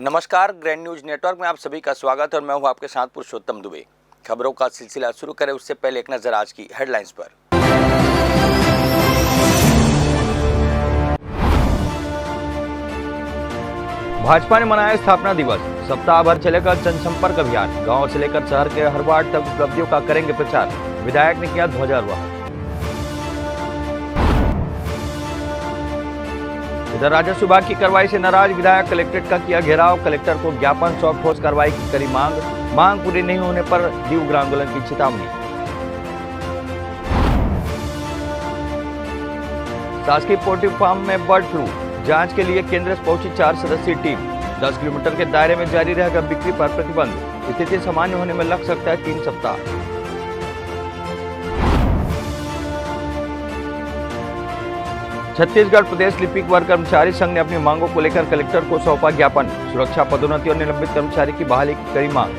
नमस्कार, grand news network में आप सभी का स्वागत है और मैं हूं आपके साथ पुरुषोत्तम दुबे। खबरों का सिलसिला शुरू करें उससे पहले एक नजर आज की हेडलाइंस पर। भाजपा ने मनाया स्थापना दिवस। सप्ताह भर चलेगा जनसंपर्क अभियान। गांव से लेकर शहर के हर वार्ड तक उपलब्धियों का करेंगे प्रचार। विधायक ने किया ध्वजारोहण। इधर राजस्व विभाग की कार्रवाई से नाराज विधायक कलेक्ट्रेट का किया घेराव। कलेक्टर को ज्ञापन सौंप ठोस कार्रवाई की करी मांग पूरी नहीं होने पर दी उग्र आंदोलन की चेतावनी। शासकीय पोल्ट्री फार्म में बर्ड फ्लू जांच के लिए केंद्र से पहुंची 4 सदस्यीय टीम। 10 किलोमीटर के दायरे में जारी रहेगा बिक्री पर प्रतिबंध। स्थिति सामान्य होने में लग सकता है 3 सप्ताह। छत्तीसगढ़ प्रदेश लिपिक वर्ग कर्मचारी संघ ने अपनी मांगों को लेकर कलेक्टर को सौंपा ज्ञापन। सुरक्षा, पदोन्नति और निलंबित कर्मचारी की बहाली की करी मांग।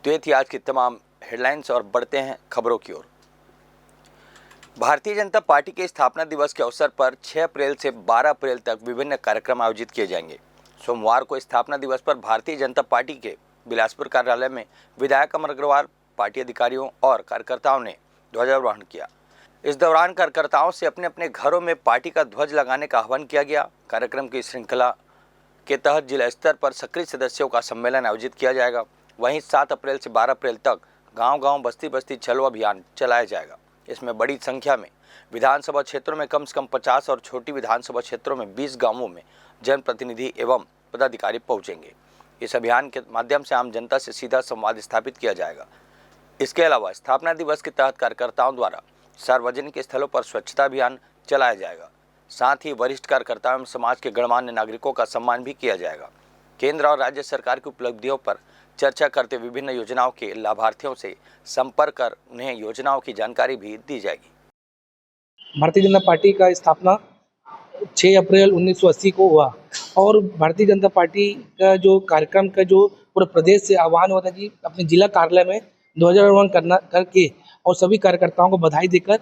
तो ये थी आज की तमाम हेडलाइंस और बढ़ते हैं खबरों की ओर। भारतीय जनता पार्टी के स्थापना दिवस के अवसर पर 6 अप्रैल से 12 अप्रैल तक विभिन्न कार्यक्रम आयोजित किए जाएंगे। सोमवार को स्थापना दिवस पर भारतीय जनता पार्टी के बिलासपुर कार्यालय में विधायक अमर अग्रवाल, पार्टी अधिकारियों और कार्यकर्ताओं ने ध्वजारोहण किया। इस दौरान कार्यकर्ताओं से अपने अपने घरों में पार्टी का ध्वज लगाने का आह्वान किया गया। कार्यक्रम की श्रृंखला के तहत जिला स्तर पर सक्रिय सदस्यों का सम्मेलन आयोजित किया जाएगा। वहीं 7 अप्रैल से 12 अप्रैल तक गांव-गांव, बस्ती-बस्ती चलो अभियान चलाया जाएगा। इसमें बड़ी संख्या में विधानसभा क्षेत्रों में कम से कम 50 और छोटी विधानसभा क्षेत्रों में 20 गांवों में जनप्रतिनिधि एवं पदाधिकारी पहुंचेंगे। इस अभियान के माध्यम से आम जनता से सीधा संवाद स्थापित किया जाएगा। इसके अलावा स्थापना दिवस के तहत कार्यकर्ताओं द्वारा सार्वजनिक स्थलों पर स्वच्छता अभियान चलाया जाएगा। साथ ही वरिष्ठ कार्यकर्ताओं एवं समाज के गणमान्य नागरिकों का सम्मान भी किया जाएगा। केंद्र और राज्य सरकार की उपलब्धियों पर चर्चा करते विभिन्न योजनाओं के लाभार्थियों से संपर्क कर उन्हें योजनाओं की जानकारी भी दी जाएगी। भारतीय जनता पार्टी का स्थापना 6 अप्रैल 1980 को हुआ और भारतीय जनता पार्टी का जो कार्यक्रम का जो पूरे प्रदेश से आह्वान हुआ था कि अपने जिला कार्यालय में ध्वजारोहण करके और सभी कार्यकर्ताओं को बधाई देकर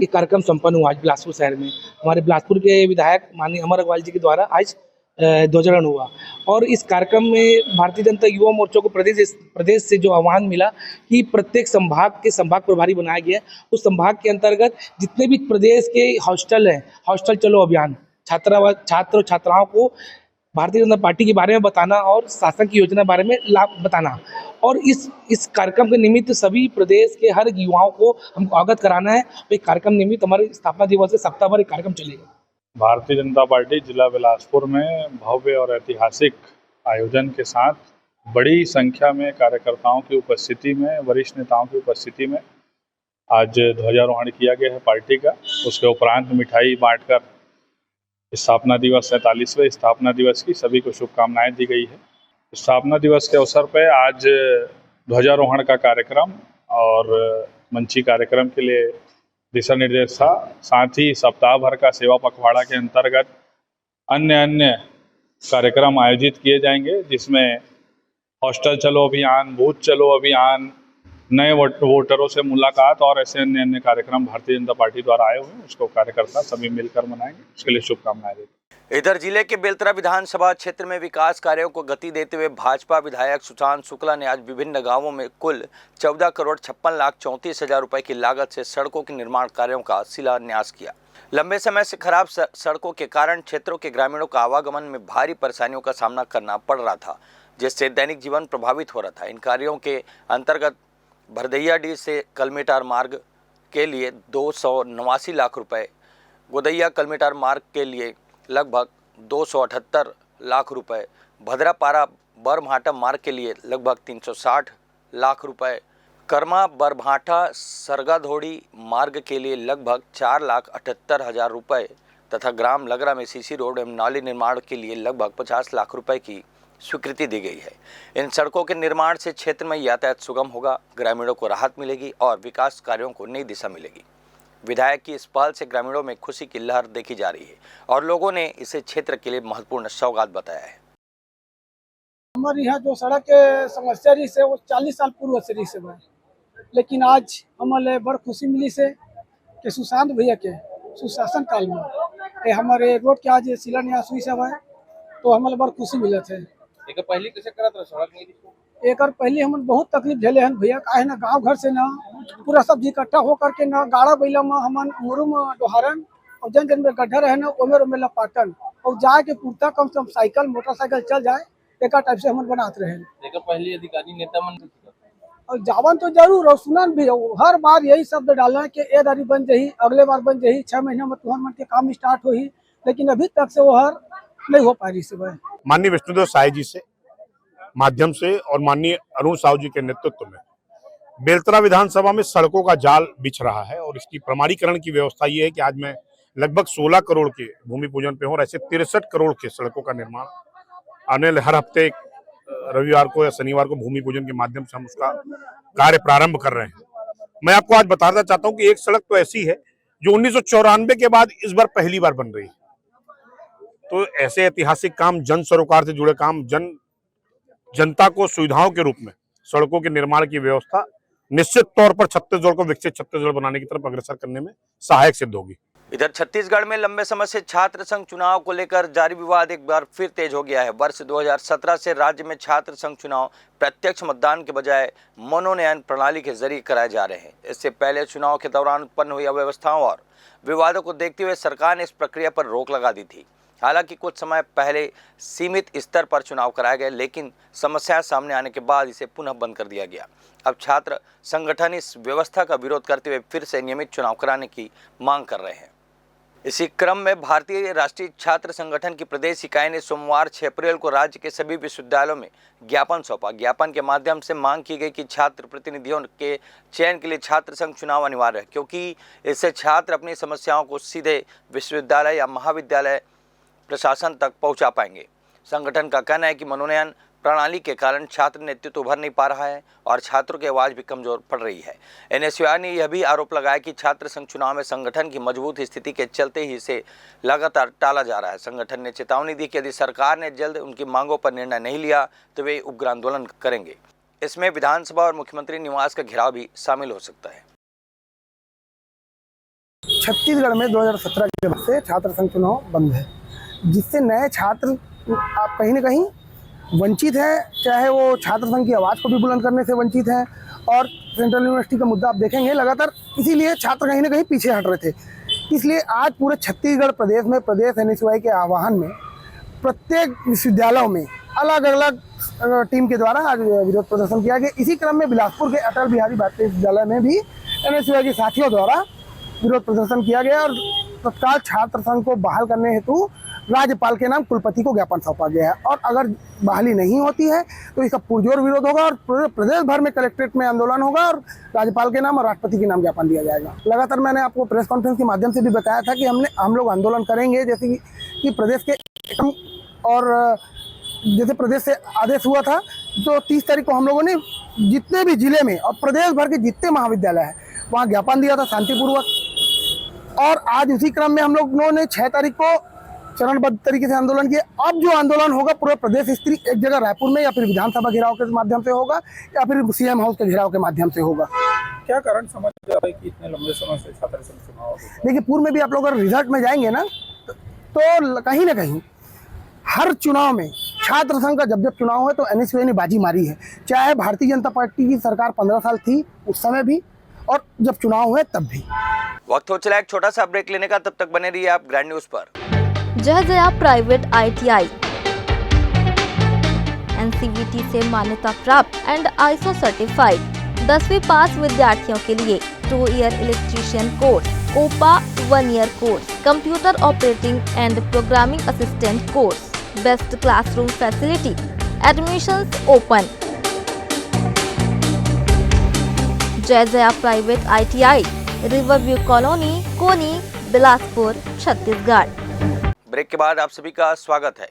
ये कार्यक्रम संपन्न हुआ आज बिलासपुर शहर में। हमारे बिलासपुर के विधायक माननीय अमर अग्रवाल जी के द्वारा आज ध्वजारोहण हुआ और इस कार्यक्रम में भारतीय जनता युवा मोर्चा को प्रदेश से जो आह्वान मिला कि प्रत्येक संभाग के संभाग प्रभारी बनाया गया। उस संभाग के अंतर्गत जितने भी प्रदेश के हॉस्टल हैं, हॉस्टल चलो अभियान, छात्र छात्राओं को भारतीय जनता पार्टी के बारे में बताना और शासन की योजना के बारे में लाभ बताना और इस कार्यक्रम के निमित्त सभी प्रदेश के हर युवाओं को हमको अवगत कराना है। तो एक कार्यक्रम निमित्त हमारे स्थापना दिवस से सप्ताह भर एक कार्यक्रम चलेगा। भारतीय जनता पार्टी जिला बिलासपुर में भव्य और ऐतिहासिक आयोजन के साथ बड़ी संख्या में कार्यकर्ताओं की उपस्थिति में, वरिष्ठ नेताओं की उपस्थिति में आज ध्वजारोहण किया गया है पार्टी का। उसके उपरांत मिठाई बांटकर स्थापना दिवस 47वें स्थापना दिवस की सभी को शुभकामनाएं दी गई है। स्थापना दिवस के अवसर पर आज ध्वजारोहण का कार्यक्रम और मंची कार्यक्रम के लिए दिशा निर्देश था। साथ ही सप्ताह भर का सेवा पखवाड़ा के अंतर्गत अन्य कार्यक्रम आयोजित किए जाएंगे, जिसमें हॉस्टल चलो अभियान, बूथ चलो अभियान, नए वोटरों से मुलाकात और ऐसे अन्य कार्यक्रम भारतीय जनता पार्टी द्वारा आए हुए हैं। उसको कार्यकर्ता सभी मिलकर मनाएंगे। उसके लिए शुभकामनाएं देते हैं। इधर जिले के बेलतरा विधानसभा क्षेत्र में विकास कार्यों को गति देते हुए भाजपा विधायक सुशांत शुक्ला ने आज विभिन्न गांवों में कुल 14 करोड़ 56 लाख 34 हजार रुपए की लागत से सड़कों के निर्माण कार्यों का शिलान्यास किया। लंबे समय से खराब सड़कों के कारण क्षेत्रों के ग्रामीणों का आवागमन में भारी परेशानियों का सामना करना पड़ रहा था, जिससे दैनिक जीवन प्रभावित हो रहा था। इन कार्यों के अंतर्गत भरदैयाडीह से कलमेटार मार्ग के लिए 289 लाख रुपए, गोदैया कलमेटार मार्ग के लिए लगभग 278 लाख रुपए, भद्रापारा बरभाटा मार्ग के लिए लगभग 360 लाख रुपए, कर्मा बरभाटा सरगाधोड़ी मार्ग के लिए लगभग 4,78,000 रुपए तथा ग्राम लगरा में सीसी रोड एवं नाली निर्माण के लिए लगभग 50 लाख रुपए की स्वीकृति दी गई है। इन सड़कों के निर्माण से क्षेत्र में यातायात सुगम होगा, ग्रामीणों को राहत मिलेगी और विकास कार्यों को नई दिशा मिलेगी। विधायक की इस पहल से ग्रामीणों में खुशी की लहर देखी जा रही है और लोगों ने इसे क्षेत्र के लिए महत्वपूर्ण सौगात बताया है। हमारे यहाँ जो सड़क के समस्या रही से वो 40 साल पूर्व से रही से भाई, लेकिन आज हमारे बड़ खुशी मिली से कि सुशांत भैया के सुशासन काल में कि हमारे रोड के आज शिलान्यास हुई सब है, तो हमारे बड़ खुशी मिले थे। एक पहले कैसे करा था, सड़क नहीं थी। एक और पहले हम बहुत तकलीफ झेले हैं भैया, काहे ना गांव घर से ना पूरा सब्जी इकट्ठा होकर के ना गाड़ा बैला में हमन मुरुम डोहारन और जन जन में गड्ढा रहे ना ओमे रोमे लपाटन और जाए के पूर्ता कम से कम साइकिल मोटरसाइकिल चल जाए एक टाइप से हमन बनाते रहे। एक पहले अधिकारी नेता मन और जावन तो जरूर और सुनन भी हो, हर बार यही शब्द डाला है कि ए दारी बन जाही, अगले बार बन जाही, 6 महीना में तुहर मन के काम स्टार्ट हो ही, लेकिन अभी तक से वो हर नहीं हो पा रही से। माननीय विष्णुदेव साय जी से माध्यम से और माननीय अरुण साहू जी के नेतृत्व में बेलतरा विधानसभा में सड़कों का जाल बिछ रहा है और इसकी प्रमाणीकरण की व्यवस्था ये है कि आज मैं लगभग 16 करोड़ के भूमि पूजन पे हूँ और ऐसे 63 करोड़ के सड़कों का निर्माण आने वाले हर हफ्ते रविवार को या शनिवार को भूमि पूजन के माध्यम से हम उसका कार्य प्रारंभ कर रहे हैं। मैं आपको आज बताना चाहता हूँ कि एक सड़क तो ऐसी है जो 1994 के बाद इस बार पहली बार बन रही है। तो ऐसे ऐतिहासिक काम, जन सरोकार से जुड़े काम, जनता को सुविधाओं के रूप में सड़कों के निर्माण की व्यवस्था निश्चित तौर पर छत्तीसगढ़ को विकसित छत्तीसगढ़ बनाने की तरफ अग्रसर करने में सहायक सिद्ध होगी। इधर छत्तीसगढ़ में लंबे समय से छात्र संघ चुनाव को लेकर जारी विवाद एक बार फिर तेज हो गया है। वर्ष 2017 से राज्य में छात्र संघ चुनाव प्रत्यक्ष मतदान के बजाय मनोनयन प्रणाली के जरिए कराए जा रहे हैं। इससे पहले चुनाव के दौरान उत्पन्न हुई अव्यवस्थाओं और विवादों को देखते हुए सरकार ने इस प्रक्रिया पर रोक लगा दी थी। हालांकि कुछ समय पहले सीमित स्तर पर चुनाव कराए गए, लेकिन समस्याएं सामने आने के बाद इसे पुनः बंद कर दिया गया। अब छात्र संगठन इस व्यवस्था का विरोध करते हुए फिर से नियमित चुनाव कराने की मांग कर रहे हैं। इसी क्रम में भारतीय राष्ट्रीय छात्र संगठन की प्रदेश इकाई ने सोमवार 6 अप्रैल को राज्य के सभी विश्वविद्यालयों में ज्ञापन सौंपा। ज्ञापन के माध्यम से मांग की गई कि छात्र प्रतिनिधियों के चयन के लिए छात्र संघ चुनाव अनिवार्य है, क्योंकि इससे छात्र अपनी समस्याओं को सीधे विश्वविद्यालय या महाविद्यालय प्रशासन तक पहुंचा पाएंगे। संगठन का कहना है कि मनोनयन प्रणाली के कारण छात्र नेतृत्व उभर नहीं पा रहा है और छात्रों की आवाज भी कमजोर पड़ रही है। एनएसयूआई ने यह भी आरोप लगाया कि छात्र संघ चुनाव में संगठन की मजबूत स्थिति के चलते ही इसे लगातार टाला जा रहा है। संगठन ने चेतावनी दी कि यदि सरकार ने जल्द उनकी मांगों पर निर्णय नहीं लिया तो वे उग्र आंदोलन करेंगे। इसमें विधानसभा और मुख्यमंत्री निवास का घेराव भी शामिल हो सकता है। छत्तीसगढ़ में 2017 के बाद से छात्र संघ चुनाव बंद है, जिससे नए छात्र आप कहीं न कहीं वंचित है, चाहे वो छात्र संघ की आवाज़ को भी बुलंद करने से वंचित है। और सेंट्रल यूनिवर्सिटी का मुद्दा आप देखेंगे लगातार, इसीलिए छात्र कहीं ना कहीं पीछे हट रहे थे। इसलिए आज पूरे छत्तीसगढ़ प्रदेश में प्रदेश एनएसयूआई के आह्वान में प्रत्येक विश्वविद्यालयों में अलग अलग टीम के द्वारा आज विरोध प्रदर्शन किया गया। इसी क्रम में बिलासपुर के अटल बिहारी वाजपेयी विश्वविद्यालय में भी एनएसयूआई के साथियों द्वारा विरोध प्रदर्शन किया गया और तत्काल छात्र संघ को बहाल करने हेतु राज्यपाल के नाम कुलपति को ज्ञापन सौंपा गया है। और अगर बहाली नहीं होती है तो इसका पुरजोर विरोध होगा और प्रदेश भर में कलेक्ट्रेट में आंदोलन होगा और राज्यपाल के नाम और राष्ट्रपति के नाम ज्ञापन दिया जाएगा। लगातार मैंने आपको प्रेस कॉन्फ्रेंस के माध्यम से भी बताया था कि हम लोग आंदोलन करेंगे, जैसे कि प्रदेश के और जैसे प्रदेश से आदेश हुआ था तो 30 तारीख को हम लोगों ने जितने भी जिले में और प्रदेश भर के जितने महाविद्यालय हैं वहाँ ज्ञापन दिया था शांतिपूर्वक। और आज उसी क्रम में हम लोगों ने 6 तारीख को चरणबद्ध तरीके से आंदोलन किया। अब जो आंदोलन होगा पूरे प्रदेश स्तरीय एक जगह रायपुर में या फिर विधानसभा घेराव के माध्यम से होगा या फिर सीएम हाउस के घेराव के माध्यम से होगा। क्या कारण समझ आ रहा है कि इतने लंबे समय से छात्र संघ चुनाव होता है? देखिए, पूर्व में भी आप लोग अगर रिजल्ट में जाएंगे ना तो कहीं ना कहीं हर चुनाव में छात्र संघ का जब चुनाव है तो एनएसयूआई ने बाजी मारी है। चाहे भारतीय जनता पार्टी की सरकार 15 साल थी उस समय भी और जब चुनाव हुए तब भी। वक्त हो चला एक छोटा सा ब्रेक लेने का, तब तक बने रहिए आप ग्रैंड न्यूज पर। जय जया प्राइवेट ITI NCVT से मान्यता प्राप्त एंड ISO सर्टिफाइड 10वीं पास विद्यार्थियों के लिए 2 year electrician course, OPA 1 year course, computer operating and programming assistant course, best classroom facility, admissions open. Jai Jaya private ITI, riverview colony, Koni, Bilaspur, Chhattisgarh. Break के बाद आप सभी का स्वागत है।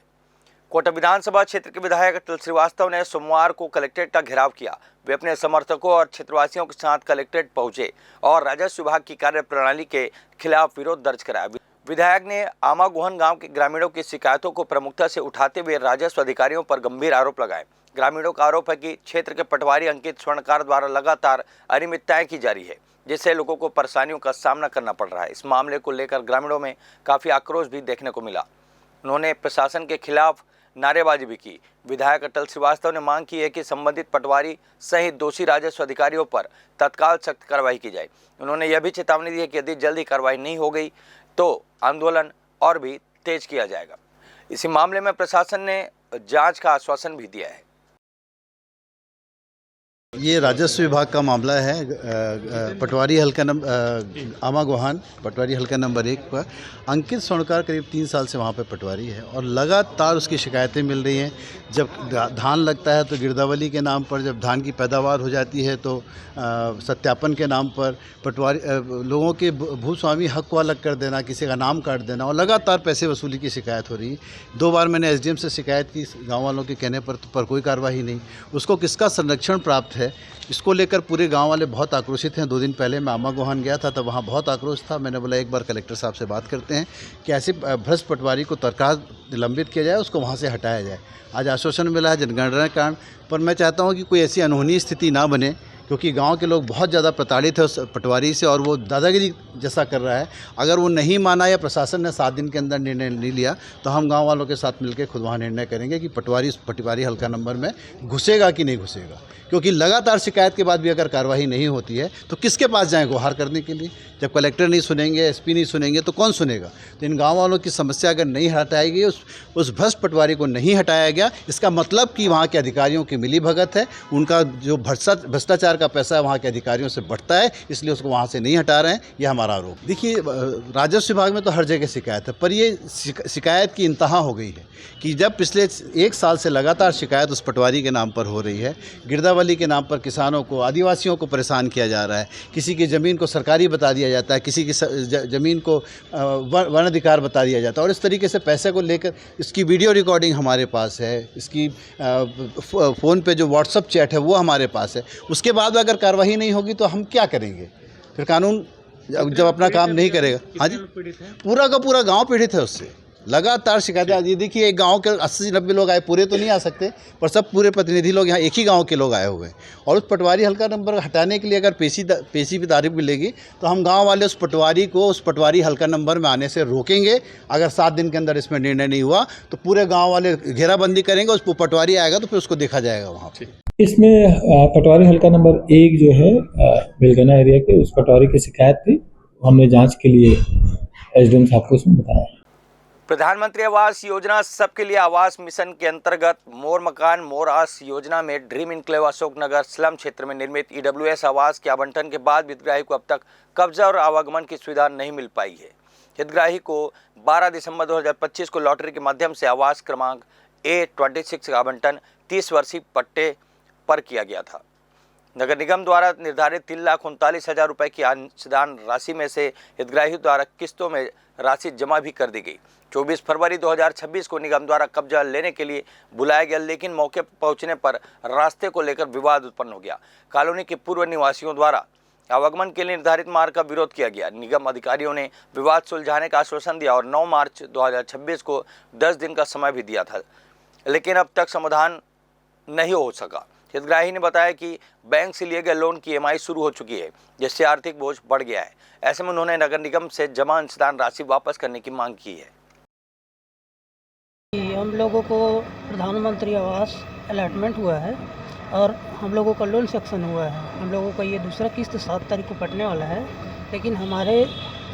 कोटा विधानसभा क्षेत्र के विधायक अटल श्रीवास्तव ने सोमवार को कलेक्ट्रेट का घेराव किया। वे अपने समर्थकों और क्षेत्रवासियों के साथ कलेक्ट्रेट पहुंचे और राजस्व विभाग की कार्यप्रणाली के खिलाफ विरोध दर्ज कराया। विधायक ने आमागोहन गांव के ग्रामीणों की शिकायतों को प्रमुखता से उठाते हुए राजस्व अधिकारियों पर गंभीर आरोप लगाए। ग्रामीणों का आरोप है कि क्षेत्र के पटवारी अंकित स्वर्णकार द्वारा लगातार अनियमितताएं की जा रही है, जिससे लोगों को परेशानियों का सामना करना पड़ रहा है। इस मामले को लेकर ग्रामीणों में काफी आक्रोश भी देखने को मिला। उन्होंने प्रशासन के खिलाफ नारेबाजी भी की। विधायक अटल श्रीवास्तव ने मांग की है कि संबंधित पटवारी सहित दोषी राजस्व अधिकारियों पर तत्काल सख्त कार्रवाई की जाए। उन्होंने यह भी चेतावनी दी है कि यदि जल्दी कार्रवाई नहीं हो गई तो आंदोलन और भी तेज किया जाएगा। इसी मामले में प्रशासन ने जांच का आश्वासन भी दिया है। ये राजस्व विभाग का मामला है। पटवारी हल्का आमागोहन पटवारी हल्का नंबर 1 पर अंकित स्वर्णकार करीब 3 साल से वहाँ पे पटवारी है और लगातार उसकी शिकायतें मिल रही हैं। जब धान लगता है तो गिरदावली के नाम पर, जब धान की पैदावार हो जाती है तो सत्यापन के नाम पर पटवारी लोगों के भूस्वामी हक को अलग कर देना, किसी का नाम काट देना और लगातार पैसे वसूली की शिकायत हो रही है। 2 बार मैंने एसडीएम से शिकायत की गाँव वालों के कहने पर कोई कार्रवाई नहीं। उसको किसका संरक्षण प्राप्त है, इसको लेकर पूरे गांव वाले बहुत आक्रोशित हैं। 2 दिन पहले मैं आमागोहन गया था, तब वहाँ बहुत आक्रोश था। मैंने बोला एक बार कलेक्टर साहब से बात करते हैं कि ऐसे भ्रष्ट पटवारी को तत्काल निलंबित किया जाए, उसको वहाँ से हटाया जाए। आज आश्वासन मिला है जनगणना के कारण, पर मैं चाहता हूँ कि कोई ऐसी अनहोनी स्थिति ना बने, क्योंकि गांव के लोग बहुत ज़्यादा प्रताड़ित है उस पटवारी से और वो दादागिरी जैसा कर रहा है। अगर वो नहीं माना या प्रशासन ने 7 दिन के अंदर निर्णय नहीं लिया तो हम गांव वालों के साथ मिलकर खुद वहाँ निर्णय करेंगे कि पटवारी हल्का नंबर में घुसेगा कि नहीं घुसेगा। क्योंकि लगातार शिकायत के बाद भी अगर कार्रवाई नहीं होती है तो किसके पास जाएँ गुहार करने के लिए? जब कलेक्टर नहीं सुनेंगे, एसपी नहीं सुनेंगे तो कौन सुनेगा? तो इन गाँव वालों की समस्या अगर नहीं हटाई गई, उस भ्रष्ट पटवारी को नहीं हटाया गया, इसका मतलब कि वहाँ के अधिकारियों की मिली भगत है, उनका जो भ्रष्टाचार का पैसा वहाँ के अधिकारियों से बढ़ता है, इसलिए उसको वहाँ से नहीं हटा रहे हैं। यह हमारा आरोप। देखिए, राजस्व विभाग में तो हर जगह शिकायत है, पर ये शिकायत की इंतहा हो गई है कि जब पिछले 1 साल से लगातार शिकायत उस पटवारी के नाम पर हो रही है। गिरदावली के नाम पर किसानों को, आदिवासियों को परेशान किया जा रहा है। किसी की ज़मीन को सरकारी बता दिया जाता है, किसी की ज़मीन को वन अधिकार बता दिया जाता है और इस तरीके से पैसे को लेकर इसकी वीडियो रिकॉर्डिंग हमारे पास है, इसकी फ़ोन पे जो व्हाट्सअप चैट है वो हमारे पास है। उसके बाद अगर कार्रवाई नहीं होगी तो हम क्या करेंगे? फिर कानून जब अपना काम नहीं करेगा। हाँ जी, पूरा का पूरा गांव पीड़ित है उससे। लगातार शिकायतें। ये देखिए, एक गांव के 80-90 लोग आए, पूरे तो नहीं आ सकते, पर सब पूरे प्रतिनिधि लोग यहाँ एक ही गांव के लोग आए हुए हैं। और उस पटवारी हल्का नंबर हटाने के लिए अगर पेशी भी तारीफ मिलेगी तो हम गांव वाले उस पटवारी को उस पटवारी हल्का नंबर में आने से रोकेंगे। अगर 7 दिन के अंदर इसमें निर्णय नहीं हुआ तो पूरे गाँव वाले घेराबंदी करेंगे। उस पटवारी आएगा तो फिर उसको देखा जाएगा वहाँ पर। इसमें पटवारी हल्का नंबर 1 जो है बेलगना एरिया के, उस पटवारी की शिकायत थी। हमने जांच के लिए एसडीएम साहब को उसमें बताया। प्रधानमंत्री आवास योजना सबके लिए आवास मिशन के अंतर्गत मोर मकान मोर आस योजना में ड्रीम इनक्लेव अशोकनगर स्लम क्षेत्र में निर्मित ईडब्ल्यूएस आवास के आवंटन के बाद हितग्राही को अब तक कब्जा और आवागमन की सुविधा नहीं मिल पाई है। हितग्राही को 12 दिसंबर 2025 को लॉटरी के माध्यम से आवास क्रमांक A26 का आवंटन 30 वर्षीय पट्टे पर किया गया था। नगर निगम द्वारा निर्धारित 3,39,000 रुपये की अंशदान राशि में से हितग्राही द्वारा किस्तों में राशि जमा भी कर दी गई। 24 फरवरी 2026 को निगम द्वारा कब्जा लेने के लिए बुलाया गया, लेकिन मौके पर पहुंचने पर रास्ते को लेकर विवाद उत्पन्न हो गया। कॉलोनी के पूर्व निवासियों द्वारा आवागमन के लिए निर्धारित मार्ग का विरोध किया गया। निगम अधिकारियों ने विवाद सुलझाने का आश्वासन दिया और 9 मार्च 2026 को 10 दिन का समय भी दिया था, लेकिन अब तक समाधान नहीं हो सका। हितग्राही ने बताया कि बैंक से लिए गए लोन की EMI शुरू हो चुकी है, जिससे आर्थिक बोझ बढ़ गया है। ऐसे में उन्होंने नगर निगम से जमा अंशदान राशि वापस करने की मांग की है। हम लोगों को प्रधानमंत्री आवास अलॉटमेंट हुआ है और हम लोगों का लोन सेक्शन हुआ है। हम लोगों का ये दूसरा किस्त 7 तारीख को पड़ने वाला है, लेकिन हमारे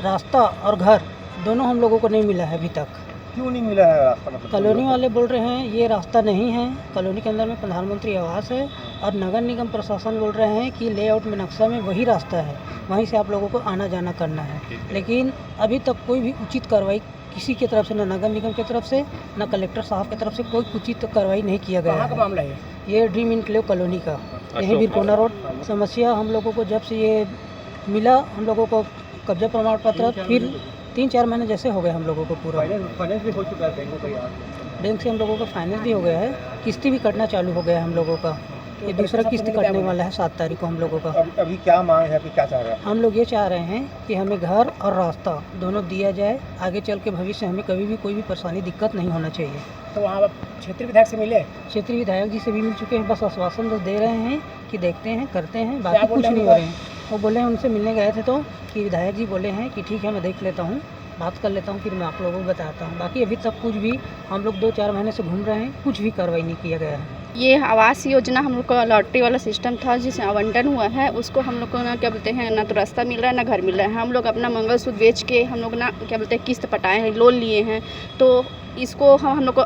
रास्ता और घर दोनों हम लोगों को नहीं मिला है अभी तक। क्यों नहीं मिला है रास्ता? मतलब कॉलोनी वाले बोल रहे हैं ये रास्ता नहीं है, कॉलोनी के अंदर में प्रधानमंत्री आवास है, और नगर निगम प्रशासन बोल रहे हैं कि लेआउट में नक्शा में वही रास्ता है, वहीं से आप लोगों को आना जाना करना है। लेकिन अभी तक कोई भी उचित कार्रवाई किसी की तरफ से, न नगर निगम की तरफ से न कलेक्टर साहब की तरफ से कोई उचित कार्रवाई नहीं किया गया है। कहाँ का मामला है ये ड्रीम इनक्लेव कॉलोनी का, यही बीरकोना रोड। समस्या हम लोगों को जब से ये मिला, हम लोगों को कब्जा प्रमाण पत्र फिर 3-4 महीने जैसे हो गए हम लोगों को। पूरा फाइनेंस भी हो चुका है बैंक से हम लोगों का फाइनेंस भी हो गया है, किस्ती भी कटना चालू हो गया है हम लोगों का। ये दूसरा किस्त कटने वाला है 7 तारीख को हम लोगों का। अभी क्या मांग है, अभी क्या चाह रहे हैं? हम लोग ये चाह रहे हैं कि हमें घर और रास्ता दोनों दिया जाए, आगे चल के भविष्य हमें कभी भी कोई भी परेशानी दिक्कत नहीं होना चाहिए। तो वहाँ क्षेत्रीय विधायक से मिले? क्षेत्रीय विधायक जी से भी मिल चुके हैं, बस आश्वासन बस दे रहे हैं कि देखते हैं करते हैं, बाकी कुछ नहीं हो रहे हैं। वो बोले हैं, उनसे मिलने गए थे तो कि विधायक जी बोले हैं कि ठीक है मैं देख लेता हूँ, बात कर लेता हूँ, फिर मैं आप लोगों को बताता हूँ। बाकी अभी तक कुछ भी, हम लोग 2-4 महीने से घूम रहे हैं, कुछ भी कार्रवाई नहीं किया गया है। ये आवास योजना हम लोग का लॉटरी वाला सिस्टम था जिसमें आवंटन हुआ है, उसको हम लोग को ना क्या बोलते हैं, ना तो रास्ता मिल रहा है ना घर मिल रहा है। हम लोग अपना मंगलसूत्र बेच के हम लोग ना क्या बोलते हैं किस्त पटाए हैं, लोन लिए हैं, तो इसको हम लोग को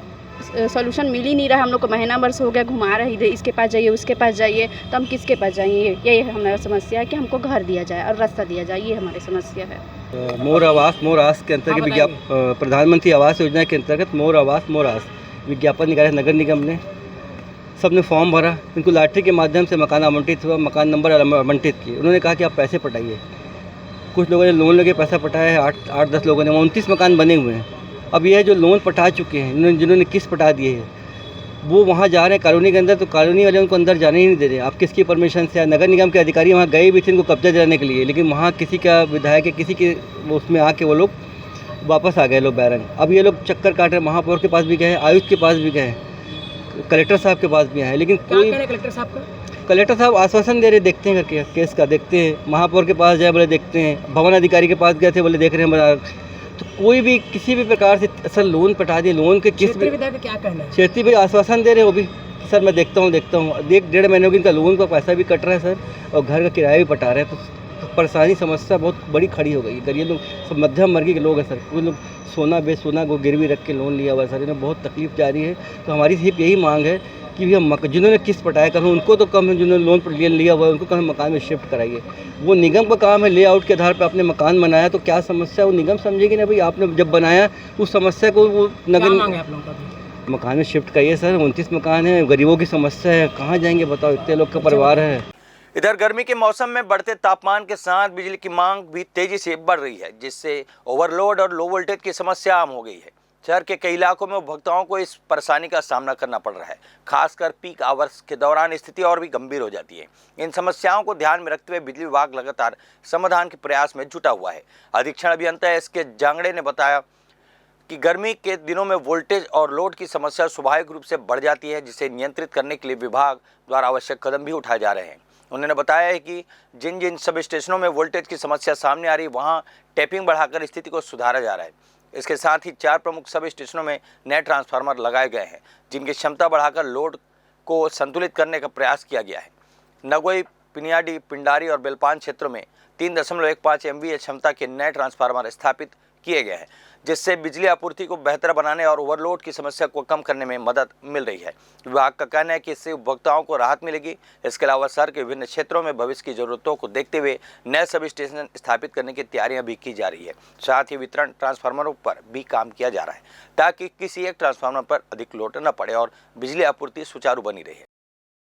सॉल्यूशन मिल ही नहीं रहा। हम लोग को महीना वर्ष हो गया घुमा रहे, इधर इसके पास जाइए उसके पास जाइए, तो हम किसके पास जाइए? यही हमारा समस्या है कि हमको घर दिया जाए और रास्ता दिया जाए, ये हमारी समस्या है। मोर आवास के अंतर्गत प्रधानमंत्री आवास योजना के अंतर्गत मोर आवास विज्ञापन निकाला नगर निगम ने। सबने फॉर्म भरा, इनको लॉटरी के माध्यम से मकान आवंटित हुआ, मकान नंबर आवंटित किए। उन्होंने कहा कि आप पैसे पटाइए। कुछ लोगों ने लोन लेके पैसा पटाया है, 8-10 लोगों ने, 29 मकान बने हुए हैं। अब ये जो लोन पटा चुके हैं, जिन्होंने किस्त पटा दिए हैं, वो वहाँ जा रहे हैं कॉलोनी के अंदर, तो कॉलोनी वाले उनको अंदर जाने ही नहीं दे रहे। आप किसकी परमिशन से? नगर निगम के अधिकारी वहाँ गए भी थे इनको कब्जा दिलाने के लिए, लेकिन वहाँ किसी का विधायक किसी के उसमें आके वो लोग वापस आ गए लोग बैरंग। अब ये लोग चक्कर काट रहे, महापौर के पास भी गए, आयुक्त के पास भी गए, कलेक्टर साहब के पास भी आए, लेकिन कोई कलेक्टर साहब का कलेक्टर साहब आश्वासन दे रहे, देखते हैं करके केस का देखते हैं। महापौर के पास जाए बोले देखते हैं, भवन अधिकारी के पास गए थे बोले देख रहे हैं। तो कोई भी किसी भी प्रकार से असल लोन पटा दिए, लोन के किस्त क्षेत्रीय विधायक का क्या कहना है? क्षेत्रीय भी आश्वासन दे रहे हैं वो भी, सर मैं देखता हूँ 1-1.5 महीने की इनका लोन का पैसा भी कट रहा है सर, और घर का किराया भी पटा रहे हैं। तो परेशानी समस्या बहुत बड़ी खड़ी हो गई है। गरीब लोग, सब मध्यम वर्ग के लोग हैं सर, कोई लोग सोना को गिरवी रख के लोन लिया हुआ है सर, इन्हें बहुत तकलीफ जा रही है। तो हमारी सिर्फ यही मांग है कि हम जिन्होंने किस्त पटाया कम उनको तो कम है, जिन्होंने लोन पर लिया हुआ है उनको कम मकान में शिफ्ट कराइए। वो निगम का काम है, लेआउट के आधार पर आपने मकान बनाया तो क्या समस्या है वो निगम समझेगी ना भाई, आपने जब बनाया उस समस्या को वो नगर आप लोगों का मकान में शिफ्ट करिए सर। 29 मकान है, गरीबों की समस्या है, कहाँ जाएंगे बताओ, इतने लोग का परिवार है। इधर गर्मी के मौसम में बढ़ते तापमान के साथ बिजली की मांग भी तेजी से बढ़ रही है, जिससे ओवरलोड और लो वोल्टेज की समस्या आम हो गई है। शहर के कई इलाकों में उपभोक्ताओं को इस परेशानी का सामना करना पड़ रहा है। खासकर पीक आवर्स के दौरान स्थिति और भी गंभीर हो जाती है। इन समस्याओं को ध्यान में रखते हुए बिजली विभाग लगातार समाधान के प्रयास में जुटा हुआ है। अधीक्षण अभियंता एस.के. जांगड़े ने बताया कि गर्मी के दिनों में वोल्टेज और लोड की समस्या स्वाभाविक रूप से बढ़ जाती है, जिसे नियंत्रित करने के लिए विभाग द्वारा आवश्यक कदम भी उठाए जा रहे हैं। उन्होंने बताया है कि जिन जिन सब स्टेशनों में वोल्टेज की समस्या सामने आ रही है, वहाँ टैपिंग बढ़ाकर स्थिति को सुधारा जा रहा है। इसके साथ ही 4 प्रमुख सब स्टेशनों में नए ट्रांसफार्मर लगाए गए हैं, जिनकी क्षमता बढ़ाकर लोड को संतुलित करने का प्रयास किया गया है। नगोई, पिनियाडी, पिंडारी और बेलपान क्षेत्रों में 3.15 MVA क्षमता के नए ट्रांसफार्मर स्थापित किए गए हैं, जिससे बिजली आपूर्ति को बेहतर बनाने और ओवरलोड की समस्या को कम करने में मदद मिल रही है। विभाग का कहना है कि इससे उपभोक्ताओं को राहत मिलेगी। इसके अलावा शहर के विभिन्न क्षेत्रों में भविष्य की जरूरतों को देखते हुए नए सब स्टेशन स्थापित करने की तैयारियां भी की जा रही है। साथ ही वितरण ट्रांसफार्मरों पर भी काम किया जा रहा है, ताकि किसी एक ट्रांसफार्मर पर अधिक लोड न पड़े और बिजली आपूर्ति सुचारू बनी रहे।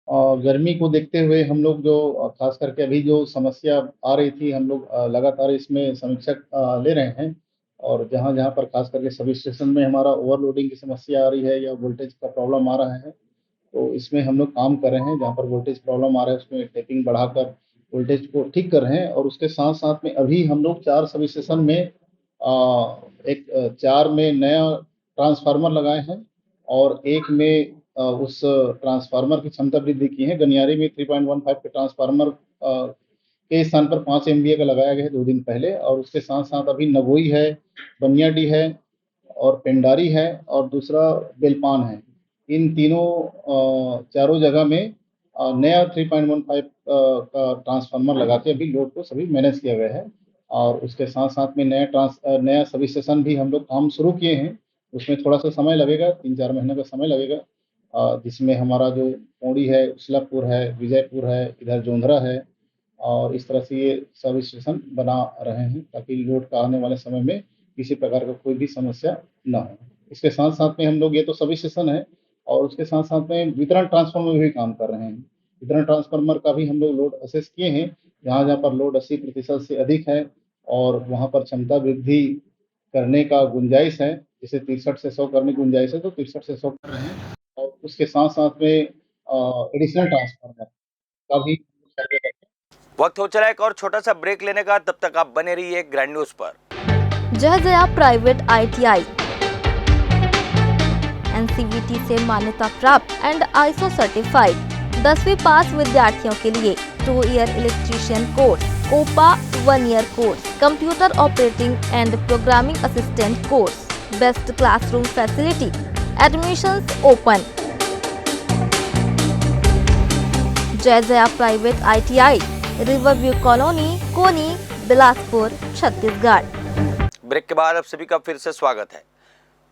और गर्मी को देखते हुए हम लोग जो खास करके अभी जो समस्या आ रही थी, हम लोग लगातार इसमें समीक्षा ले रहे हैं। और जहाँ जहाँ पर खास करके सब स्टेशन में हमारा ओवरलोडिंग की समस्या आ रही है या वोल्टेज का प्रॉब्लम आ रहा है, तो इसमें हम लोग काम कर रहे हैं। जहाँ पर वोल्टेज प्रॉब्लम आ रहा है उसमें टैपिंग बढ़ाकर वोल्टेज को ठीक कर रहे हैं। और उसके साथ साथ में अभी हम लोग 4 सब स्टेशन में 4 में नया ट्रांसफार्मर लगाए हैं और 1 में उस ट्रांसफार्मर की क्षमता वृद्धि की है। गनियारी में 3.15 के ट्रांसफार्मर के स्थान पर 5 MVA का लगाया गया है 2 दिन पहले। और उसके साथ साथ अभी नगोई है, बनियाडी है और पेंडारी है और दूसरा बेलपान है। इन चारों जगह में नया 3.15 का ट्रांसफार्मर लगा के अभी लोड को सभी मैनेज किया गया है। और उसके साथ साथ में नया सब स्टेशन भी हम लोग काम शुरू किए हैं। उसमें थोड़ा सा समय लगेगा, 3-4 महीने का समय लगेगा, जिसमें हमारा जो पौड़ी है, उसलापुर है, विजयपुर है, इधर जोंधरा है और इस तरह से ये सब स्टेशन बना रहे हैं ताकि लोड का आने वाले समय में किसी प्रकार का कोई भी समस्या ना हो। इसके साथ साथ में हम लोग, ये तो सब स्टेशन है और उसके साथ साथ में वितरण ट्रांसफार्मर में भी काम कर रहे हैं। वितरण ट्रांसफार्मर का भी हम लोग लोड असेस किए हैं। जहाँ जहाँ पर लोड 80% से अधिक है और वहाँ पर क्षमता वृद्धि करने का गुंजाइश है, जैसे 63 से 100 करने की गुंजाइश है तो 63 से 100 कर रहे हैं। और उसके साथ साथ में एडिशनल ट्रांसफार्मर का भी सर्वे करते हैं। वक्त हो चला एक और छोटा सा ब्रेक लेने का, तब तक आप बने रहिए ग्रैंड न्यूज पर। जय जया प्राइवेट ITI NCVT से मान्यता प्राप्त एंड ISO सर्टिफाइड 10वीं पास विद्यार्थियों के लिए 2 year electrician course, OPA 1 year course, computer operating and programming assistant course, best classroom facility, admissions open. Jai Jaya private ITI, riverview colony, Koni, Bilaspur, Chhattisgarh. Break के बाद आप सभी का फिर से स्वागत है।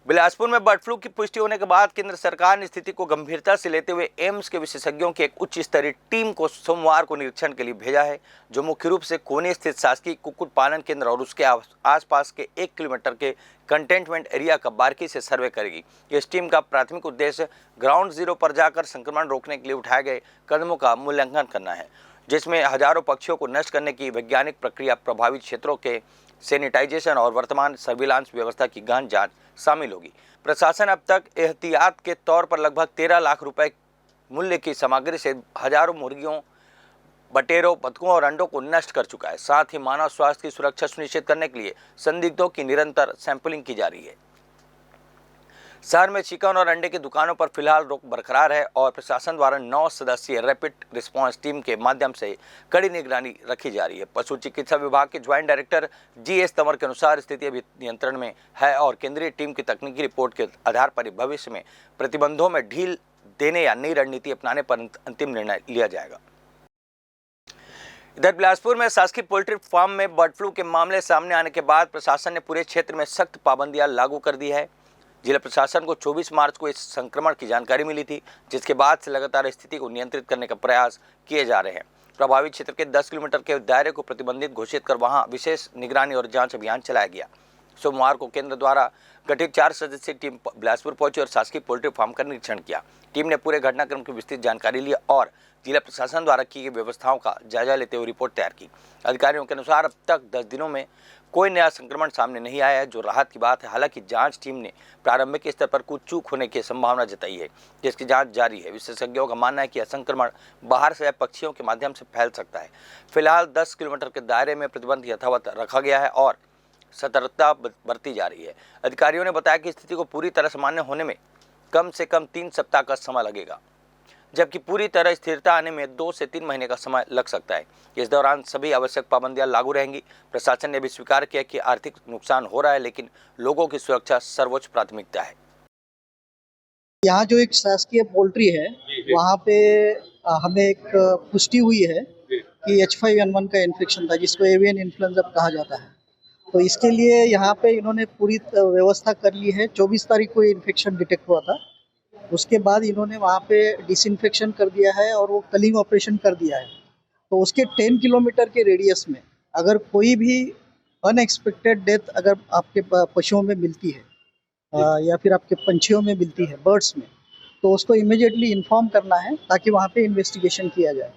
बिलासपुर में बर्ड फ्लू की पुष्टि होने के बाद केंद्र सरकार ने स्थिति को गंभीरता से लेते हुए एम्स के विशेषज्ञों की एक उच्च स्तरीय टीम को सोमवार को निरीक्षण के लिए भेजा है, जो मुख्य रूप से कोनी स्थित शासकीय कुक्कुट पालन केंद्र और उसके आसपास के 1 किलोमीटर के कंटेनमेंट एरिया का बारीकी से सर्वे करेगी। इस टीम का प्राथमिक उद्देश्य ग्राउंड जीरो पर जाकर संक्रमण रोकने के लिए उठाए गए कदमों का मूल्यांकन करना है, जिसमें हजारों पक्षियों को नष्ट करने की वैज्ञानिक प्रक्रिया, प्रभावित क्षेत्रों के सैनिटाइजेशन और वर्तमान सर्विलांस व्यवस्था की गहन जांच शामिल होगी। प्रशासन अब तक एहतियात के तौर पर लगभग 13 लाख रुपए मूल्य की सामग्री से हजारों मुर्गियों, बटेरों, बतखों और अंडों को नष्ट कर चुका है। साथ ही मानव स्वास्थ्य की सुरक्षा सुनिश्चित करने के लिए संदिग्धों की निरंतर सैंपलिंग की जा रही है। शहर में चिकन और अंडे की दुकानों पर फिलहाल रोक बरकरार है और प्रशासन द्वारा 9 सदस्यीय रैपिड रिस्पांस टीम के माध्यम से कड़ी निगरानी रखी जा रही है। पशु चिकित्सा विभाग के ज्वाइंट डायरेक्टर GS तंवर के अनुसार स्थिति अभी नियंत्रण में है और केंद्रीय टीम की तकनीकी रिपोर्ट के आधार पर भविष्य में प्रतिबंधों में ढील देने या नई रणनीति अपनाने पर अंतिम निर्णय लिया जाएगा। इधर बिलासपुर में शासकीय पोल्ट्री फार्म में बर्ड फ्लू के मामले सामने आने के बाद प्रशासन ने पूरे क्षेत्र में सख्त पाबंदियां लागू कर दी है। जिला प्रशासन को 24 मार्च को इस संक्रमण की जानकारी मिली थी, जिसके बाद से लगातार स्थिति को नियंत्रित करने का प्रयास किए जा रहे हैं। प्रभावित क्षेत्र के 10 किलोमीटर के दायरे को प्रतिबंधित घोषित कर वहां विशेष निगरानी और जांच अभियान चलाया गया। सोमवार को केंद्र द्वारा गठित 4 सदस्यीय टीम बिलासपुर पहुंची और शासकीय पोल्ट्री फार्म का निरीक्षण किया। टीम ने पूरे घटनाक्रम की विस्तृत जानकारी ली और जिला प्रशासन द्वारा की गई व्यवस्थाओं का जायजा लेते हुए रिपोर्ट तैयार की। अधिकारियों के अनुसार अब तक 10 दिनों में कोई नया संक्रमण सामने नहीं आया है, जो राहत की बात है। हालांकि जांच टीम ने प्रारंभिक स्तर पर कुछ चूक होने की संभावना जताई है, जिसकी जांच जारी है। विशेषज्ञों का मानना है कि यह संक्रमण बाहर से आए पक्षियों के माध्यम से फैल सकता है। फिलहाल 10 किलोमीटर के दायरे में प्रतिबंध यथावत रखा गया है और सतर्कता बरती जा रही है। अधिकारियों ने बताया कि स्थिति को पूरी तरह सामान्य होने में कम से कम 3 सप्ताह का समय लगेगा, जबकि पूरी तरह स्थिरता आने में 2 से 3 महीने का समय लग सकता है। इस दौरान सभी आवश्यक पाबंदियां लागू रहेंगी। प्रशासन ने भी स्वीकार किया कि आर्थिक नुकसान हो रहा है, लेकिन लोगों की सुरक्षा सर्वोच्च प्राथमिकता है। यहाँ जो एक शासकीय पोल्ट्री है, वहाँ पे हमें एक पुष्टि हुई है कि H5N1 का इन्फेक्शन था, जिसको एवियन इन्फ्लुएंजा कहा जाता है। तो इसके लिए यहाँ पे इन्होंने पूरी व्यवस्था कर ली है। 24 तारीख को ये इन्फेक्शन डिटेक्ट हुआ था। उसके बाद इन्होंने वहाँ पे डिसइंफेक्शन कर दिया है और वो कलिंग ऑपरेशन कर दिया है। तो उसके 10 किलोमीटर के रेडियस में अगर कोई भी अनएक्सपेक्टेड डेथ अगर आपके पशुओं में मिलती है या फिर आपके पंछियों में मिलती है, बर्ड्स में, तो उसको इमीडिएटली इन्फॉर्म करना है ताकि वहाँ पे इन्वेस्टिगेशन किया जाए।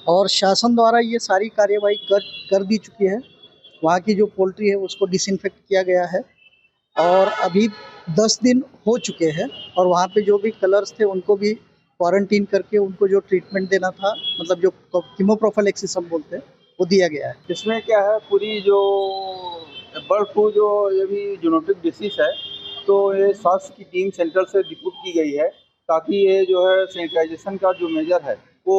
और शासन द्वारा ये सारी कार्यवाही कर दी चुकी है। वहाँ की जो पोल्ट्री है उसको डिसइंफेक्ट किया गया है और अभी 10 दिन हो चुके हैं और वहाँ पे जो भी कलर्स थे उनको भी क्वारंटीन करके उनको जो ट्रीटमेंट देना था, मतलब जो कीमोप्रोफिलैक्सिस हम बोलते हैं, वो दिया गया है। इसमें क्या है, पूरी जो बर्ड फ्लू जो ये भी जूनोटिक डिसीज है, तो ये स्वास्थ्य की टीम सेंट्रल से रिपोर्ट की गई है ताकि ये जो है सैनिटाइजेशन का जो मेजर है वो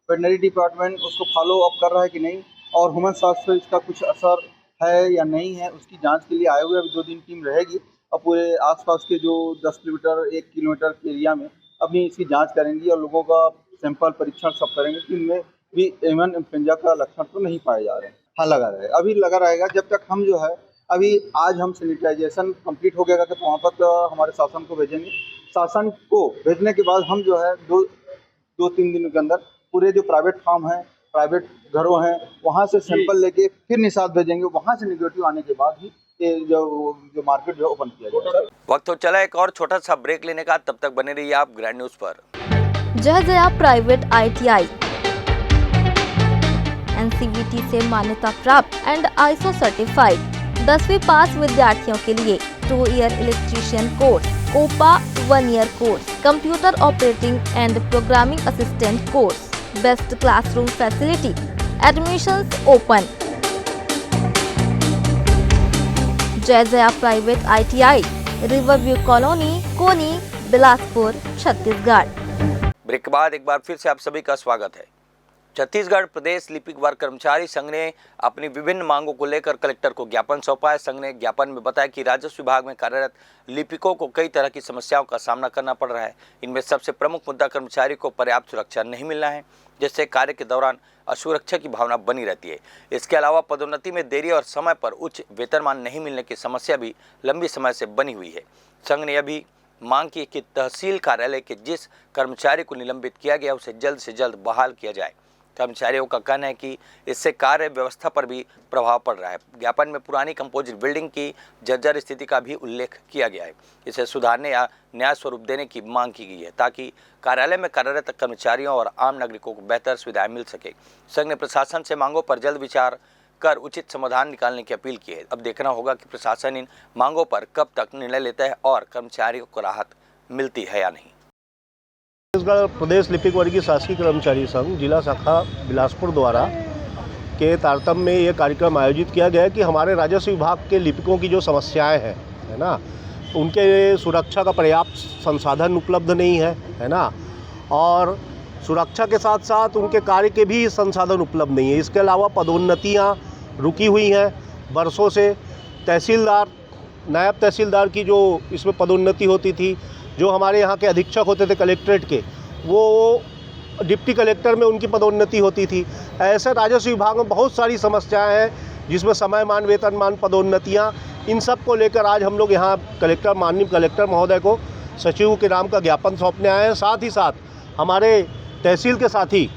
वेटनरी डिपार्टमेंट उसको फॉलो अप कर रहा है कि नहीं, और ह्यूमन स्वास्थ्य पर इसका कुछ असर है या नहीं है, उसकी जांच के लिए आए हुए अभी 2 दिन टीम रहेगी और पूरे आसपास के जो 10 किलोमीटर 1 किलोमीटर के एरिया में अभी इसकी जांच करेंगी और लोगों का सैंपल परीक्षण सब करेंगे कि इनमें भी एवियन इन्फ्लुएंजा का लक्षण तो नहीं पाए जा रहे हैं। हाँ, लगा रहेगा, अभी लगा रहेगा जब तक हम जो है अभी आज हम सैनिटाइजेशन कंप्लीट हो गया तो वहाँ पर हमारे शासन को भेजेंगे। शासन को भेजने के बाद हम जो है 2-3 दिन के अंदर पूरे जो प्राइवेट फार्म है, प्राइवेट घरों हैं, वहाँ से सैंपल लेके फिर निशात भेजेंगे। वहाँ से निगेटिव आने के बाद ही ये जो मार्केट जो ओपन किया जाएगा। वक्त तो चला एक और छोटा सा ब्रेक लेने का, तब तक बने रहिए आप ग्रैंड न्यूज पर। जय जया प्राइवेट ITI NCVT से मान्यता प्राप्त एंड ISO सर्टिफाइड 10वीं पास विद्यार्थियों के लिए 2 year electrician course, COPA 1 year course, computer operating and programming assistant course, best classroom facility, admissions open. Jai Jaya private ITI, riverview colony, Koni, Bilaspur, Chhattisgarh. Break के बाद एक बार फिर से आप सभी का स्वागत है। छत्तीसगढ़ प्रदेश लिपिक वर्ग कर्मचारी संघ ने अपनी विभिन्न मांगों को लेकर कलेक्टर को ज्ञापन सौंपा है। संघ ने ज्ञापन में बताया कि राजस्व विभाग में कार्यरत लिपिकों को कई तरह की समस्याओं का सामना करना पड़ रहा है। इनमें सबसे प्रमुख मुद्दा कर्मचारी को पर्याप्त सुरक्षा नहीं मिलना है, जिससे कार्य के दौरान असुरक्षा की भावना बनी रहती है। इसके अलावा पदोन्नति में देरी और समय पर उच्च वेतनमान नहीं मिलने की समस्या भी लंबी समय से बनी हुई है। संघ ने अभी मांग की कि तहसील कार्यालय के जिस कर्मचारी को निलंबित किया गया उसे जल्द से जल्द बहाल किया जाए। कर्मचारियों का कहना है कि इससे कार्य व्यवस्था पर भी प्रभाव पड़ रहा है। ज्ञापन में पुरानी कंपोजिट बिल्डिंग की जर्जर स्थिति का भी उल्लेख किया गया है। इसे सुधारने या नया स्वरूप देने की मांग की गई है ताकि कार्यालय में कार्यरत कर्मचारियों और आम नागरिकों को बेहतर सुविधाएं मिल सके। संघ ने प्रशासन से मांगों पर जल्द विचार कर उचित समाधान निकालने की अपील की है। अब देखना होगा कि प्रशासन इन मांगों पर कब तक निर्णय लेता है और कर्मचारियों को राहत मिलती है या नहीं। छत्तीसगढ़ प्रदेश लिपिक वर्गीय शासकीय कर्मचारी संघ जिला शाखा बिलासपुर द्वारा के तारतम्य में ये कार्यक्रम आयोजित किया गया है कि हमारे राजस्व विभाग के लिपिकों की जो समस्याएं हैं, है ना, उनके सुरक्षा का पर्याप्त संसाधन उपलब्ध नहीं है ना, और सुरक्षा के साथ साथ उनके कार्य के भी संसाधन उपलब्ध नहीं है। इसके अलावा पदोन्नतियाँ रुकी हुई हैं वर्षों से। तहसीलदार, नायब तहसीलदार की जो इसमें पदोन्नति होती थी, जो हमारे यहाँ के अधीक्षक होते थे कलेक्ट्रेट के, वो डिप्टी कलेक्टर में उनकी पदोन्नति होती थी। ऐसे राजस्व विभाग में बहुत सारी समस्याएं हैं जिसमें समयमान, वेतनमान, पदोन्नतियाँ, इन सब को लेकर आज हम लोग यहाँ माननीय कलेक्टर महोदय को सचिव के नाम का ज्ञापन सौंपने आए हैं। साथ ही साथ हमारे तहसील के साथी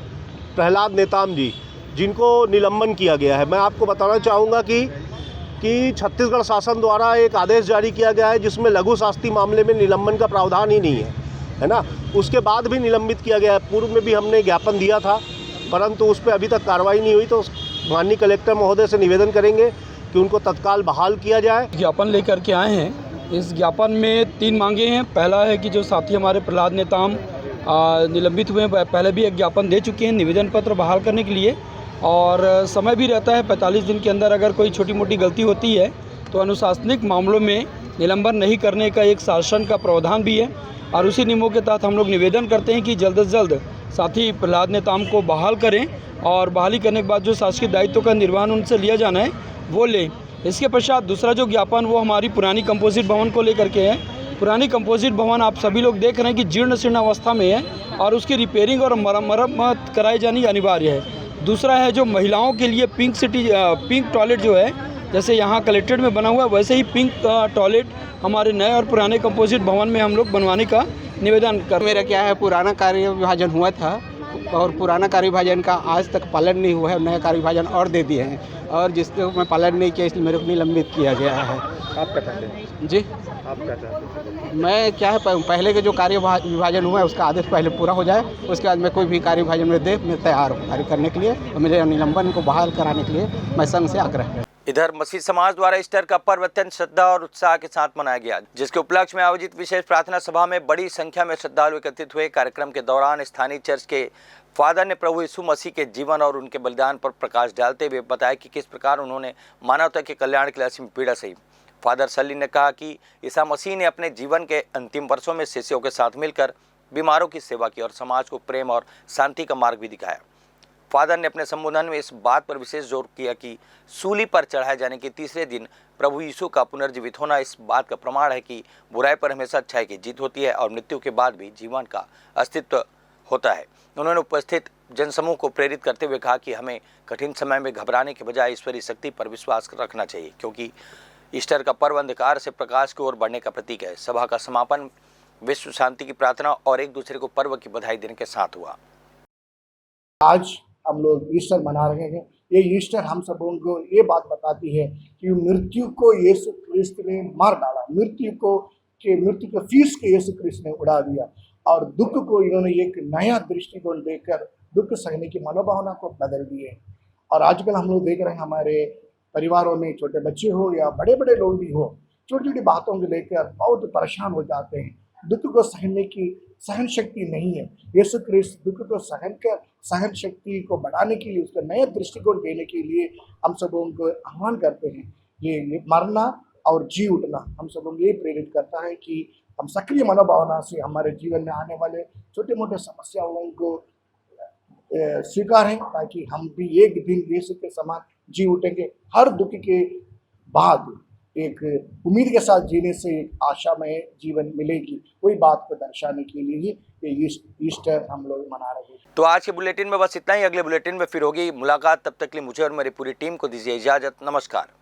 प्रहलाद नेताम जी, जिनको निलंबन किया गया है, मैं आपको बताना चाहूँगा कि छत्तीसगढ़ शासन द्वारा एक आदेश जारी किया गया है जिसमें लघु शास्ति मामले में निलंबन का प्रावधान ही नहीं है ना। उसके बाद भी निलंबित किया गया है। पूर्व में भी हमने ज्ञापन दिया था, परंतु उस पर अभी तक कार्रवाई नहीं हुई। तो माननीय कलेक्टर महोदय से निवेदन करेंगे कि उनको तत्काल बहाल किया जाए। ज्ञापन लेकर के आए हैं। इस ज्ञापन में 3 मांगे हैं। पहला है कि जो साथी हमारे प्रहलाद नेताम निलंबित हुए हैं, पहले भी एक ज्ञापन दे चुके हैं निवेदन पत्र बहाल करने के लिए, और समय भी रहता है 45 दिन के अंदर अगर कोई छोटी मोटी गलती होती है तो अनुशासनिक मामलों में निलंबन नहीं करने का एक शासन का प्रावधान भी है। और उसी नियमों के तहत हम लोग निवेदन करते हैं कि जल्द से जल्द साथी प्रहलाद नेताम को बहाल करें, और बहाली करने के बाद जो शासकीय दायित्व का निर्वहन उनसे लिया जाना है वो लें। इसके पश्चात दूसरा जो ज्ञापन वो हमारी पुरानी कंपोजिट भवन को लेकर के है। पुरानी कंपोजिट भवन आप सभी लोग देख रहे हैं कि जीर्ण शीर्ण अवस्था में है और उसकी रिपेयरिंग और मरम्मत कराई जानी अनिवार्य है। दूसरा है जो महिलाओं के लिए पिंक टॉयलेट जो है, जैसे यहाँ कलेक्ट्रेट में बना हुआ है वैसे ही पिंक टॉयलेट हमारे नए और पुराने कंपोजिट भवन में हम लोग बनवाने का निवेदन कर। मेरा क्या है, पुराना कार्य विभाजन हुआ था और पुराना कार्य विभाजन का आज तक पालन नहीं हुआ है। नया कार्य विभाजन और दे दिए हैं और जिसको मैं पालन नहीं किया इसलिए मेरे को निलंबित किया गया है। आप क्या चाहते हैं जी? आप क्या चाहते हैं? मैं क्या है, पहले के जो कार्य विभाजन हुआ है उसका आदेश पहले पूरा हो जाए, उसके बाद मैं कोई भी कार्य विभाजन में मैं तैयार हूँ कार्य करने के लिए, और मेरे निलंबन को बहाल कराने के लिए मैं संघ से आग्रह है। इधर मसीह समाज द्वारा ईस्टर का पर्व अत्यंत श्रद्धा और उत्साह के साथ मनाया गया, जिसके उपलक्ष्य में आयोजित विशेष प्रार्थना सभा में बड़ी संख्या में श्रद्धालु एकत्रित हुए। कार्यक्रम के दौरान स्थानीय चर्च के फादर ने प्रभु यीशु मसीह के जीवन और उनके बलिदान पर प्रकाश डालते हुए बताया कि किस प्रकार उन्होंने मानवता के कल्याण के लिए असीम पीड़ा सही। फादर सली ने कहा कि ईसा मसीह ने अपने जीवन के अंतिम वर्षों में शिष्यों के साथ मिलकर बीमारों की सेवा की और समाज को प्रेम और शांति का मार्ग भी दिखाया। फादर ने अपने संबोधन में इस बात पर विशेष जोर किया कि सूली पर चढ़ाए जाने के तीसरे दिन प्रभु यीशु का पुनर्जीवित होना इस बात का प्रमाण है कि बुराई पर हमेशा अच्छाई की जीत होती है और मृत्यु के बाद भी जीवन का अस्तित्व होता है। उन्होंने उपस्थित जनसमूह को प्रेरित करते हुए कहा कि हमें कठिन समय में घबराने के बजाय ईश्वरीय शक्ति पर विश्वास रखना चाहिए, क्योंकि ईस्टर का पर्व अंधकार से प्रकाश की ओर बढ़ने का प्रतीक है। सभा का समापन विश्व शांति की प्रार्थना और एक दूसरे को पर्व की बधाई देने के साथ हुआ। आज हम लोग ईस्टर मना रहे हैं। ये ईस्टर हम सबों को ये बात बताती है कि मृत्यु को यीशु क्रिस्त ने मार डाला, मृत्यु के फीस को यीशु क्रिस्त ने उड़ा दिया और दुख को इन्होंने एक नया दृष्टिकोण देकर दुख सहने की मनोभावना को बदल दिए। और आजकल हम लोग देख रहे हैं हमारे परिवारों में छोटे बच्चे हो या बड़े बड़े लोग भी हो, छोटी छोटी बातों को लेकर बहुत परेशान हो जाते हैं। दुख को सहने की सहन शक्ति नहीं है। यीशु क्रिस्त दुख को सहन शक्ति को बढ़ाने के लिए, उसका नया दृष्टिकोण देने के लिए हम सबों को आह्वान करते हैं। ये मरना और जी उठना हम सबों को ये प्रेरित करता है कि हम सक्रिय मनोभावना से हमारे जीवन में आने वाले छोटे मोटे समस्याओं को स्वीकारें, ताकि हम भी एक दिन यीशु के समान जी उठेंगे। हर दुख के बाद एक उम्मीद के साथ जीने से एक आशामय जीवन मिलेगी। वही बात को दर्शाने के लिए ही ये ईस्टर हम लोग मना रहे हैं। तो आज के बुलेटिन में बस इतना ही। अगले बुलेटिन में फिर होगी मुलाकात। तब तक के लिए मुझे और मेरी पूरी टीम को दीजिए इजाजत। नमस्कार।